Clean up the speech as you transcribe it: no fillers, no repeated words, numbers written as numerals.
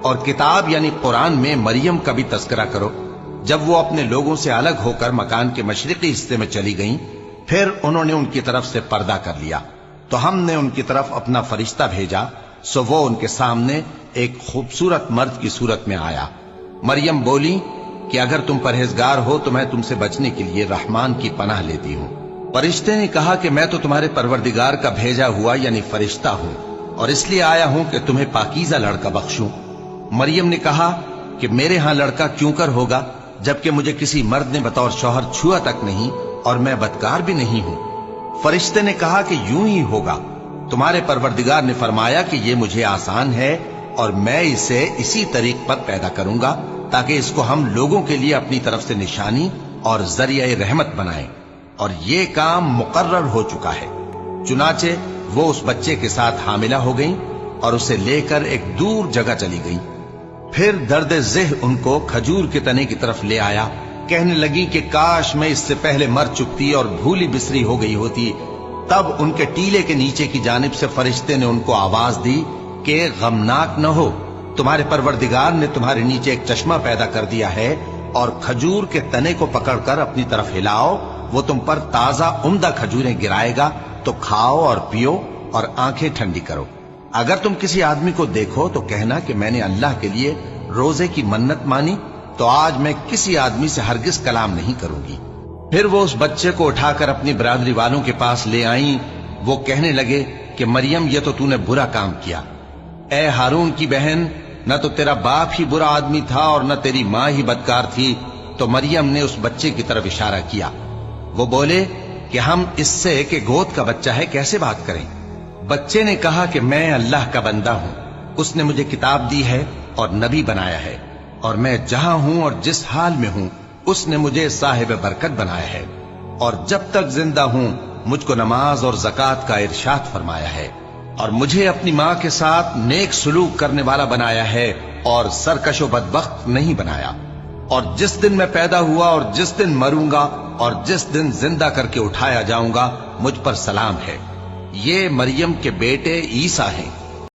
اور کتاب یعنی قرآن میں مریم کا بھی تذکرہ کرو۔ جب وہ اپنے لوگوں سے الگ ہو کر مکان کے مشرقی حصے میں چلی گئیں، پھر انہوں نے ان کی طرف سے پردہ کر لیا، تو ہم نے ان کی طرف اپنا فرشتہ بھیجا، سو وہ ان کے سامنے ایک خوبصورت مرد کی صورت میں آیا۔ مریم بولی کہ اگر تم پرہیزگار ہو تو میں تم سے بچنے کے لیے رحمان کی پناہ لیتی ہوں۔ فرشتے نے کہا کہ میں تو تمہارے پروردگار کا بھیجا ہوا یعنی فرشتہ ہوں، اور اس لیے آیا ہوں کہ تمہیں پاکیزہ لڑکا بخشوں۔ مریم نے کہا کہ میرے ہاں لڑکا کیوں کر ہوگا، جبکہ مجھے کسی مرد نے بطور شوہر چھوا تک نہیں، اور میں بدکار بھی نہیں ہوں۔ فرشتے نے کہا کہ یوں ہی ہوگا، تمہارے پروردگار نے فرمایا کہ یہ مجھے آسان ہے، اور میں اسے اسی طریق پر پیدا کروں گا تاکہ اس کو ہم لوگوں کے لیے اپنی طرف سے نشانی اور ذریعہ رحمت بنائیں، اور یہ کام مقرر ہو چکا ہے۔ چنانچہ وہ اس بچے کے ساتھ حاملہ ہو گئیں اور اسے لے کر ایک دور جگہ چلی گئیں۔ پھر درد ذہ ان کو کھجور کے تنے کی طرف لے آیا، کہنے لگی کہ کاش میں اس سے پہلے مر چکتی اور بھولی بسری ہو گئی ہوتی۔ تب ان کے ٹیلے کے نیچے کی جانب سے فرشتے نے ان کو آواز دی کہ غمناک نہ ہو، تمہارے پروردگار نے تمہارے نیچے ایک چشمہ پیدا کر دیا ہے، اور کھجور کے تنے کو پکڑ کر اپنی طرف ہلاؤ، وہ تم پر تازہ عمدہ کھجوریں گرائے گا، تو کھاؤ اور پیو اور آنکھیں ٹھنڈی کرو۔ اگر تم کسی آدمی کو دیکھو تو کہنا کہ میں نے اللہ کے لیے روزے کی منت مانی، تو آج میں کسی آدمی سے ہرگز کلام نہیں کروں گی۔ پھر وہ اس بچے کو اٹھا کر اپنی برادری والوں کے پاس لے آئیں۔ وہ کہنے لگے کہ مریم یہ تو نے برا کام کیا۔ اے ہارون کی بہن، نہ تو تیرا باپ ہی برا آدمی تھا اور نہ تیری ماں ہی بدکار تھی۔ تو مریم نے اس بچے کی طرف اشارہ کیا۔ وہ بولے کہ ہم اس سے کہ گود کا بچہ ہے کیسے بات کریں؟ بچے نے کہا کہ میں اللہ کا بندہ ہوں، اس نے مجھے کتاب دی ہے اور نبی بنایا ہے، اور میں جہاں ہوں اور جس حال میں ہوں اس نے مجھے صاحب برکت بنایا ہے، اور جب تک زندہ ہوں مجھ کو نماز اور زکوٰۃ کا ارشاد فرمایا ہے، اور مجھے اپنی ماں کے ساتھ نیک سلوک کرنے والا بنایا ہے، اور سرکش و بدبخت نہیں بنایا۔ اور جس دن میں پیدا ہوا اور جس دن مروں گا اور جس دن زندہ کر کے اٹھایا جاؤں گا، مجھ پر سلام ہے۔ یہ مریم کے بیٹے عیسیٰ ہیں۔